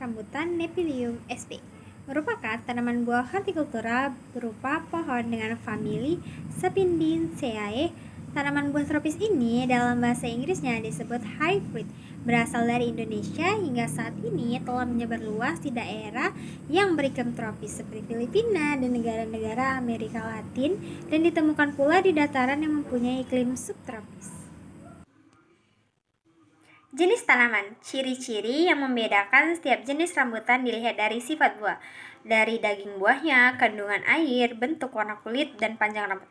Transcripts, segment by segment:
rambutan Nephilium sp. Merupakan tanaman buah hortikultura berupa pohon dengan famili Sapindaceae. Tanaman buah tropis ini dalam bahasa Inggrisnya disebut hybrid, berasal dari Indonesia hingga saat ini telah menyebar luas di daerah yang beriklim tropis seperti Filipina dan negara-negara Amerika Latin, dan ditemukan pula di dataran yang mempunyai iklim subtropis. Jenis tanaman, ciri-ciri yang membedakan setiap jenis rambutan dilihat dari sifat buah, dari daging buahnya, kandungan air, bentuk warna kulit, dan panjang rambut.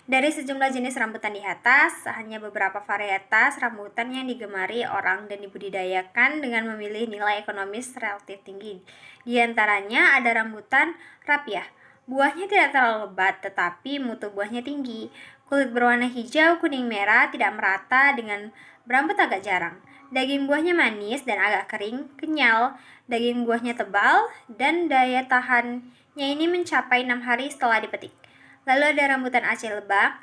Dari sejumlah jenis rambutan di atas, hanya beberapa varietas rambutan yang digemari orang dan dibudidayakan dengan memilih nilai ekonomis relatif tinggi. Di antaranya ada rambutan rapiah. Buahnya tidak terlalu lebat, tetapi mutu buahnya tinggi. Kulit berwarna hijau, kuning, merah, tidak merata, dengan berambut agak jarang. Daging buahnya manis dan agak kering, kenyal. Daging buahnya tebal dan daya tahannya ini mencapai 6 hari setelah dipetik. Lalu ada rambutan Aceh lebak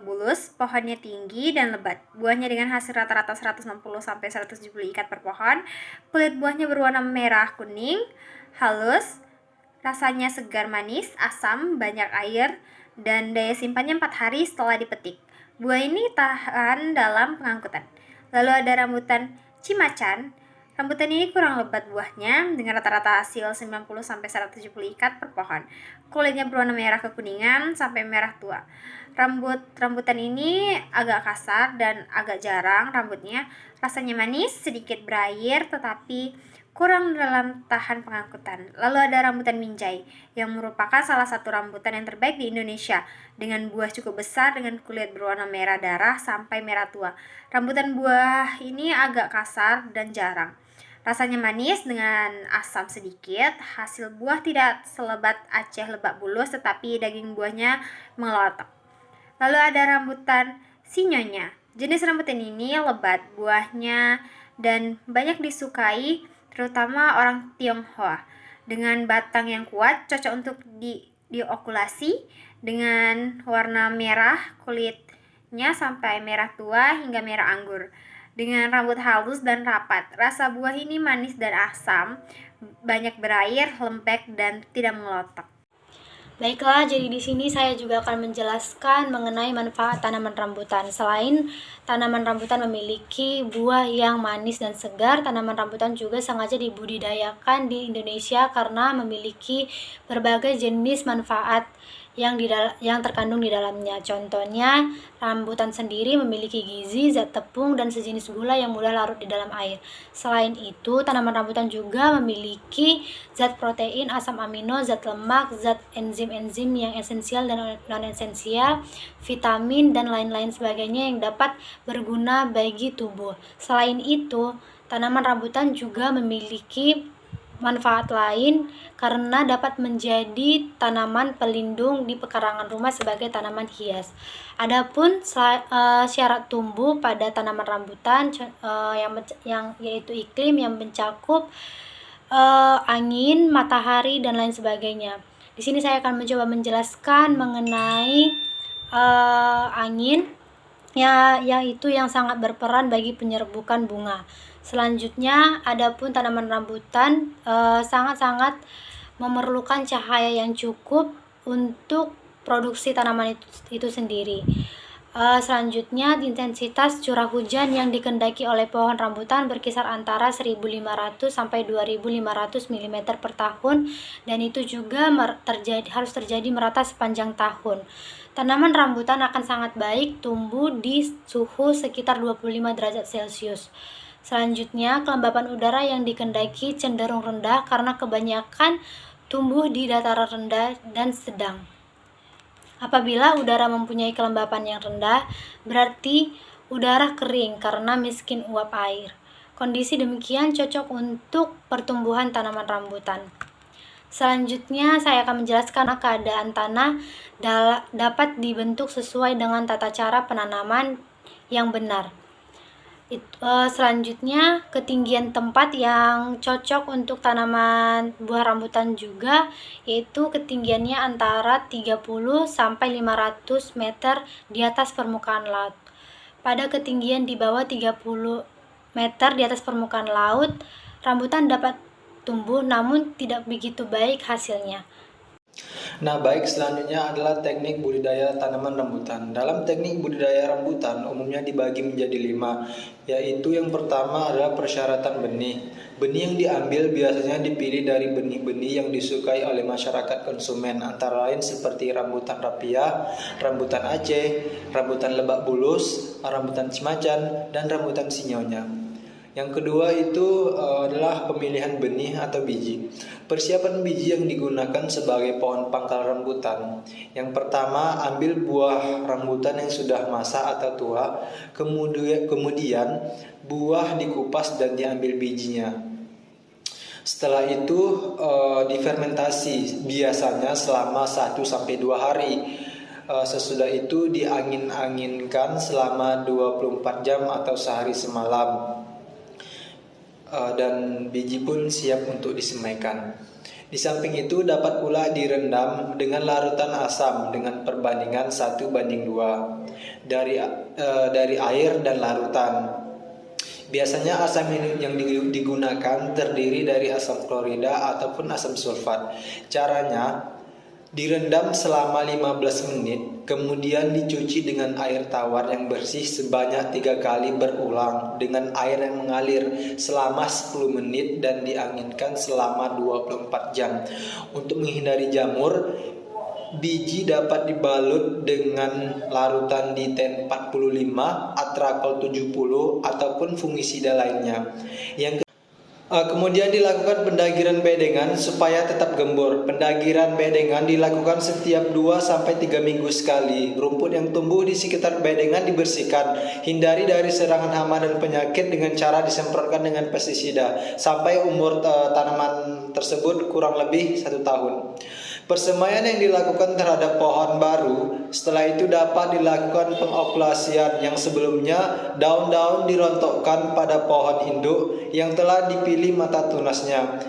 bulus, pohonnya tinggi dan lebat. Buahnya dengan hasil rata-rata 160-170 ikat per pohon. Kulit buahnya berwarna merah kuning, halus. Rasanya segar manis, asam, banyak air, dan daya simpannya 4 hari setelah dipetik. Buah ini tahan dalam pengangkutan. Lalu ada rambutan cimacan. Rambutan ini kurang lebat buahnya dengan rata-rata hasil 90-170 ikat per pohon. Kulitnya berwarna merah kekuningan sampai merah tua. Rambutan ini agak kasar dan agak jarang rambutnya. Rasanya manis, sedikit berair, tetapi kurang dalam tahan pengangkutan. Lalu ada rambutan minjai, yang merupakan salah satu rambutan yang terbaik di Indonesia, dengan buah cukup besar dengan kulit berwarna merah darah sampai merah tua. Rambutan buah ini agak kasar dan jarang. Rasanya manis dengan asam sedikit. Hasil buah tidak selebat Aceh lebak bulus, tetapi daging buahnya melotok. Lalu ada rambutan sinyonya. Jenis rambutan ini lebat buahnya dan banyak disukai terutama orang Tionghoa. Dengan batang yang kuat, cocok untuk diokulasi, dengan warna merah kulitnya sampai merah tua hingga merah anggur. Dengan rambut halus dan rapat. Rasa buah ini manis dan asam, banyak berair, lembek, dan tidak melotok. Baiklah, jadi di sini saya juga akan menjelaskan mengenai manfaat tanaman rambutan. Selain tanaman rambutan memiliki buah yang manis dan segar, tanaman rambutan juga sengaja dibudidayakan di Indonesia karena memiliki berbagai jenis manfaat yang terkandung di dalamnya. Contohnya, rambutan sendiri memiliki gizi, zat tepung, dan sejenis gula yang mudah larut di dalam air. Selain itu, tanaman rambutan juga memiliki zat protein, asam amino, zat lemak, zat enzim-enzim yang esensial dan non-esensial, vitamin, dan lain-lain sebagainya yang dapat berguna bagi tubuh. Selain itu, tanaman rambutan juga memiliki manfaat lain karena dapat menjadi tanaman pelindung di pekarangan rumah sebagai tanaman hias. Adapun syarat tumbuh pada tanaman rambutan yang yaitu iklim yang mencakup angin, matahari, dan lain sebagainya. Di sini saya akan mencoba menjelaskan mengenai angin yaitu yang sangat berperan bagi penyerbukan bunga. Selanjutnya, adapun tanaman rambutan sangat-sangat memerlukan cahaya yang cukup untuk produksi tanaman itu sendiri. Selanjutnya, intensitas curah hujan yang dikehendaki oleh pohon rambutan berkisar antara 1.500 sampai 2.500 mm per tahun, dan itu juga harus terjadi merata sepanjang tahun. Tanaman rambutan akan sangat baik tumbuh di suhu sekitar 25 derajat Celcius. Selanjutnya, kelembapan udara yang dikehendaki cenderung rendah karena kebanyakan tumbuh di dataran rendah dan sedang. Apabila udara mempunyai kelembapan yang rendah, berarti udara kering karena miskin uap air. Kondisi demikian cocok untuk pertumbuhan tanaman rambutan. Selanjutnya, saya akan menjelaskan keadaan tanah dapat dibentuk sesuai dengan tata cara penanaman yang benar. Selanjutnya, ketinggian tempat yang cocok untuk tanaman buah rambutan juga, yaitu ketinggiannya antara 30 sampai 500 meter di atas permukaan laut. Pada ketinggian di bawah 30 meter di atas permukaan laut, rambutan dapat tumbuh namun tidak begitu baik hasilnya. Nah, baik, selanjutnya adalah teknik budidaya tanaman rambutan. Dalam teknik budidaya rambutan umumnya dibagi menjadi 5, yaitu yang pertama adalah persyaratan benih. Benih yang diambil biasanya dipilih dari benih-benih yang disukai oleh masyarakat konsumen, antara lain seperti rambutan rapia, rambutan Aceh, rambutan lebak bulus, rambutan cimacan, dan rambutan sinyonya. Yang kedua itu adalah pemilihan benih atau biji. Persiapan biji yang digunakan sebagai pohon pangkal rambutan. Yang pertama, ambil buah rambutan yang sudah masak atau tua, kemudian buah dikupas dan diambil bijinya. Setelah itu difermentasi biasanya selama 1-2 hari. Sesudah itu diangin-anginkan selama 24 jam atau sehari semalam. Dan biji pun siap untuk disemaikan. Di samping itu dapat pula direndam dengan larutan asam dengan perbandingan 1:2 dari air dan larutan. Biasanya asam yang digunakan terdiri dari asam klorida ataupun asam sulfat. Caranya, direndam selama 15 menit, kemudian dicuci dengan air tawar yang bersih sebanyak 3 kali berulang dengan air yang mengalir selama 10 menit dan dianginkan selama 24 jam. Untuk menghindari jamur, biji dapat dibalut dengan larutan Diten 45, Atrakol 70 ataupun fungisida lainnya. Kemudian dilakukan pendagiran bedengan supaya tetap gembur. Pendagiran bedengan dilakukan setiap 2-3 minggu sekali. Rumput yang tumbuh di sekitar bedengan dibersihkan. Hindari dari serangan hama dan penyakit dengan cara disemprotkan dengan pestisida sampai umur tanaman tersebut kurang lebih 1 tahun. Persemaian yang dilakukan terhadap pohon baru, setelah itu dapat dilakukan pengokulasian yang sebelumnya daun-daun dirontokkan pada pohon induk yang telah dipilih mata tunasnya.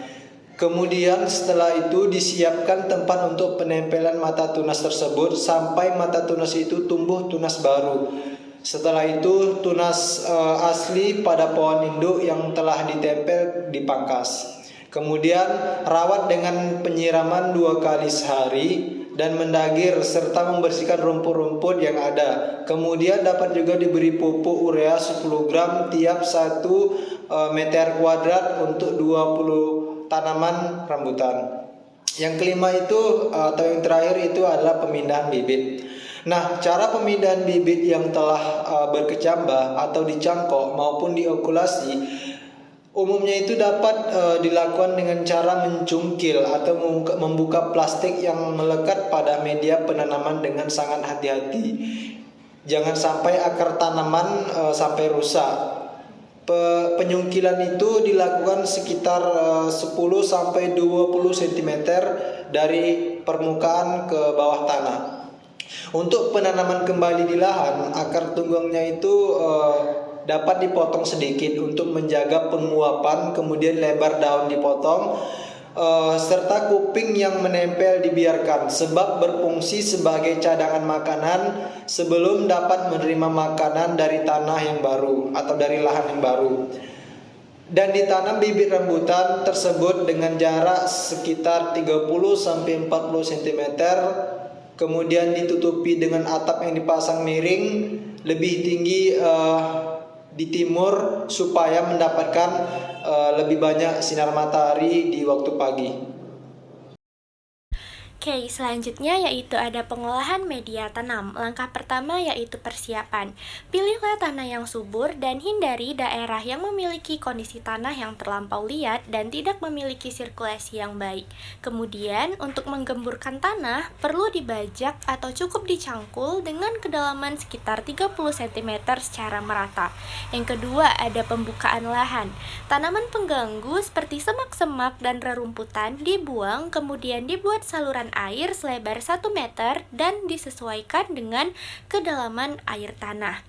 Kemudian setelah itu disiapkan tempat untuk penempelan mata tunas tersebut sampai mata tunas itu tumbuh tunas baru. Setelah itu tunas asli pada pohon induk yang telah ditempel dipangkas. Kemudian rawat dengan penyiraman 2 kali sehari dan mendagir serta membersihkan rumput-rumput yang ada. Kemudian dapat juga diberi pupuk urea 10 gram tiap 1 meter kuadrat untuk 20 tanaman rambutan. Yang kelima itu atau yang terakhir itu adalah pemindahan bibit. Nah, cara pemindahan bibit yang telah berkecambah atau dicangkok maupun diokulasi umumnya itu dapat dilakukan dengan cara mencungkil atau membuka plastik yang melekat pada media penanaman dengan sangat hati-hati. Jangan sampai akar tanaman sampai rusak. Penyungkilan itu dilakukan sekitar 10-20 cm dari permukaan ke bawah tanah. Untuk penanaman kembali di lahan, akar tunggangnya itu dapat dipotong sedikit untuk menjaga penguapan, kemudian lebar daun dipotong, serta kuping yang menempel dibiarkan sebab berfungsi sebagai cadangan makanan sebelum dapat menerima makanan dari tanah yang baru atau dari lahan yang baru. Dan ditanam bibit rambutan tersebut dengan jarak sekitar 30-40 cm, kemudian ditutupi dengan atap yang dipasang miring lebih tinggi di timur supaya mendapatkan lebih banyak sinar matahari di waktu pagi. Oke, selanjutnya yaitu ada pengolahan media tanam. Langkah pertama yaitu persiapan. Pilihlah tanah yang subur dan hindari daerah yang memiliki kondisi tanah yang terlampau liat dan tidak memiliki sirkulasi yang baik. Kemudian, untuk menggemburkan tanah, perlu dibajak atau cukup dicangkul dengan kedalaman sekitar 30 cm secara merata. Yang kedua, ada pembukaan lahan. Tanaman pengganggu seperti semak-semak dan rerumputan dibuang, kemudian dibuat saluran air selebar 1 meter dan disesuaikan dengan kedalaman air tanah.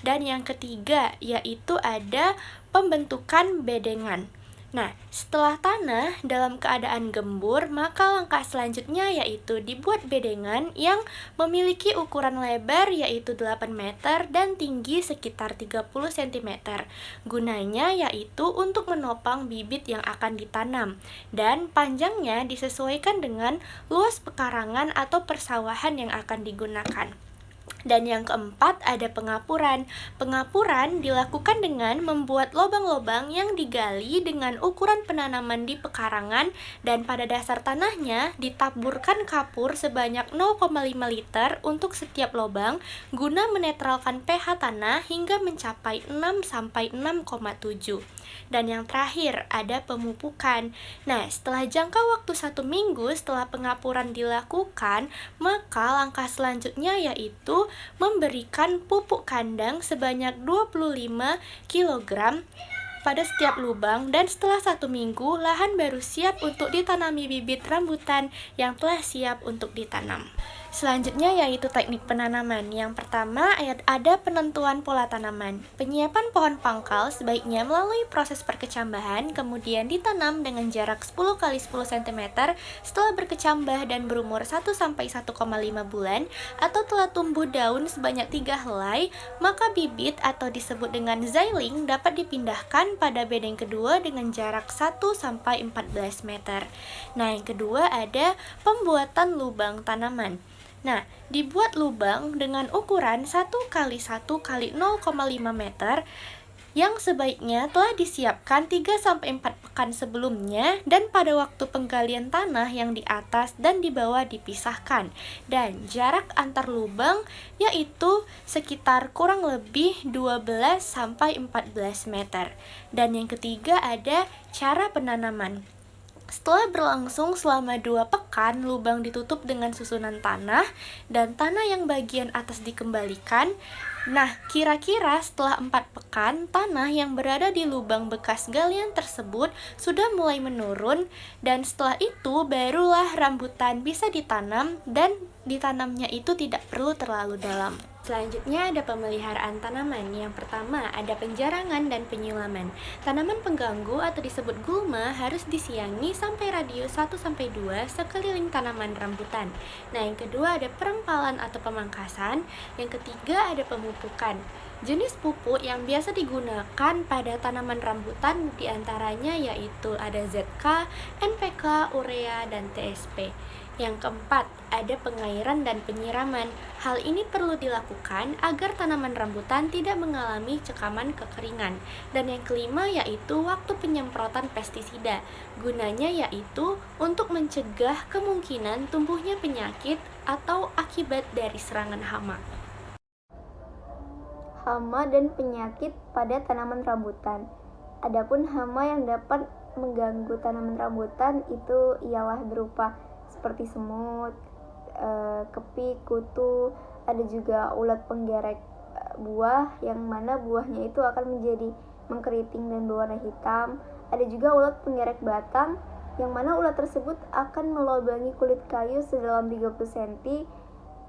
Dan yang ketiga yaitu ada pembentukan bedengan. Nah, setelah tanah dalam keadaan gembur, maka langkah selanjutnya yaitu dibuat bedengan yang memiliki ukuran lebar yaitu 8 meter dan tinggi sekitar 30 cm. Gunanya yaitu untuk menopang bibit yang akan ditanam, dan panjangnya disesuaikan dengan luas pekarangan atau persawahan yang akan digunakan. Dan yang keempat ada pengapuran. Pengapuran dilakukan dengan membuat lubang-lubang yang digali dengan ukuran penanaman di pekarangan, dan pada dasar tanahnya ditaburkan kapur sebanyak 0,5 liter untuk setiap lubang guna menetralkan pH tanah hingga mencapai 6-6,7. Dan yang terakhir ada pemupukan. Nah, setelah jangka waktu 1 minggu setelah pengapuran dilakukan, maka langkah selanjutnya yaitu memberikan pupuk kandang sebanyak 25 kg pada setiap lubang, dan setelah 1 minggu lahan baru siap untuk ditanami bibit rambutan yang telah siap untuk ditanam. Selanjutnya yaitu teknik penanaman. Yang pertama ada penentuan pola tanaman. Penyiapan pohon pangkal sebaiknya melalui proses perkecambahan, kemudian ditanam dengan jarak 10 x 10 cm setelah berkecambah dan berumur 1-1,5 bulan atau telah tumbuh daun sebanyak 3 helai, maka bibit atau disebut dengan zyling dapat dipindahkan pada bedeng kedua dengan jarak 1-14 meter. Nah, yang kedua ada pembuatan lubang tanaman. Nah, dibuat lubang dengan ukuran 1 x 1 x 0,5 meter yang sebaiknya telah disiapkan 3-4 pekan sebelumnya, dan pada waktu penggalian tanah yang di atas dan di bawah dipisahkan, dan jarak antar lubang yaitu sekitar kurang lebih 12-14 meter. Dan yang ketiga ada cara penanaman. Setelah berlangsung selama 2 pekan, lubang ditutup dengan susunan tanah dan tanah yang bagian atas dikembalikan. Nah, kira-kira setelah 4 pekan, tanah yang berada di lubang bekas galian tersebut sudah mulai menurun, dan setelah itu barulah rambutan bisa ditanam, dan ditanamnya itu tidak perlu terlalu dalam. Selanjutnya ada pemeliharaan tanaman. Yang pertama ada penjarangan dan penyulaman. Tanaman pengganggu atau disebut gulma harus disiangi sampai radius 1-2 sekeliling tanaman rambutan. Nah, yang kedua ada perempalan atau pemangkasan. Yang ketiga ada pemupukan. Jenis pupuk yang biasa digunakan pada tanaman rambutan diantaranya yaitu ada ZK, NPK, urea, dan TSP. Yang keempat, ada pengairan dan penyiraman. Hal ini perlu dilakukan agar tanaman rambutan tidak mengalami cekaman kekeringan. Dan yang kelima yaitu waktu penyemprotan pestisida. Gunanya yaitu untuk mencegah kemungkinan tumbuhnya penyakit atau akibat dari serangan hama. Hama dan penyakit pada tanaman rambutan. Adapun hama yang dapat mengganggu tanaman rambutan itu ialah berupa seperti semut, kepik, kutu, ada juga ulat penggerek buah yang mana buahnya itu akan menjadi mengkeriting dan berwarna hitam. Ada juga ulat penggerek batang yang mana ulat tersebut akan melobangi kulit kayu sedalam 30 cm.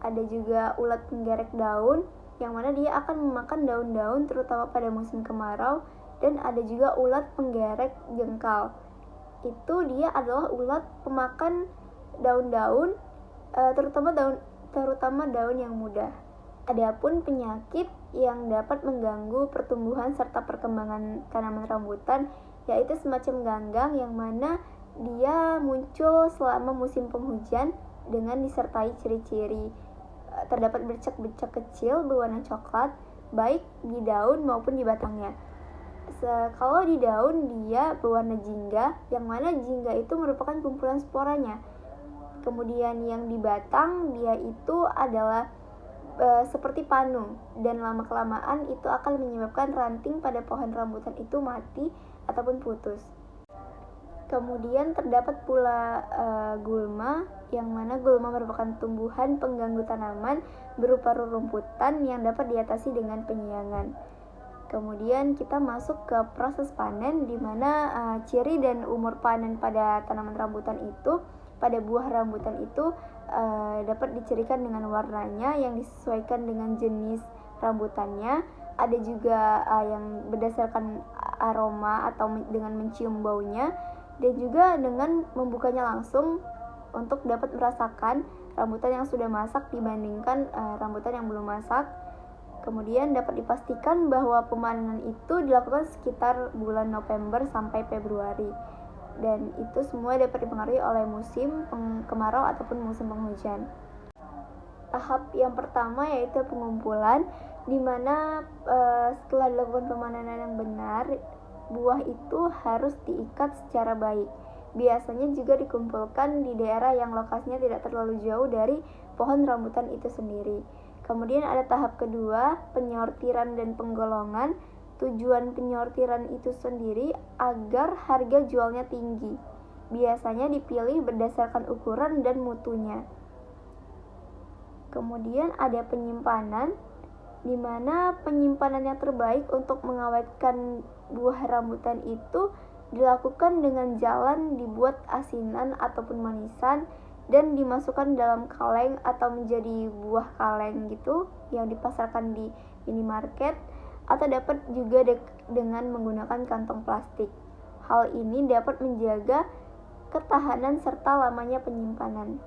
Ada juga ulat penggerek daun yang mana dia akan memakan daun-daun terutama pada musim kemarau. Dan ada juga ulat penggerek jengkal. Itu dia adalah ulat pemakan daun-daun, terutama daun yang muda. Adapun penyakit yang dapat mengganggu pertumbuhan serta perkembangan tanaman rambutan yaitu semacam ganggang yang mana dia muncul selama musim penghujan dengan disertai ciri-ciri terdapat bercak-bercak kecil berwarna coklat baik di daun maupun di batangnya. Kalau di daun dia berwarna jingga yang mana jingga itu merupakan kumpulan sporanya. Kemudian yang di batang dia itu adalah seperti panu, dan lama-kelamaan itu akan menyebabkan ranting pada pohon rambutan itu mati ataupun putus. Kemudian terdapat pula gulma, yang mana gulma merupakan tumbuhan pengganggu tanaman berupa rerumputan yang dapat diatasi dengan penyiangan. Kemudian kita masuk ke proses panen, di mana ciri dan umur panen pada tanaman rambutan itu, pada buah rambutan itu dapat dicirikan dengan warnanya yang disesuaikan dengan jenis rambutannya. ada juga yang berdasarkan aroma atau dengan mencium baunya, dan juga dengan membukanya langsung untuk dapat merasakan rambutan yang sudah masak dibandingkan rambutan yang belum masak. Kemudian dapat dipastikan bahwa pemanenan itu dilakukan sekitar bulan November sampai Februari, dan itu semua dapat dipengaruhi oleh musim kemarau ataupun musim penghujan. Tahap yang pertama yaitu pengumpulan, di mana setelah dilakukan pemanenan yang benar, buah itu harus diikat secara baik. Biasanya juga dikumpulkan di daerah yang lokasinya tidak terlalu jauh dari pohon rambutan itu sendiri. Kemudian ada tahap kedua, penyortiran dan penggolongan. Tujuan penyortiran itu sendiri agar harga jualnya tinggi. Biasanya dipilih berdasarkan ukuran dan mutunya. Kemudian ada penyimpanan, di mana penyimpanan yang terbaik untuk mengawetkan buah rambutan itu dilakukan dengan jalan dibuat asinan ataupun manisan dan dimasukkan dalam kaleng atau menjadi buah kaleng gitu yang dipasarkan di minimarket, atau dapat juga dengan menggunakan kantong plastik. Hal ini dapat menjaga ketahanan serta lamanya penyimpanan.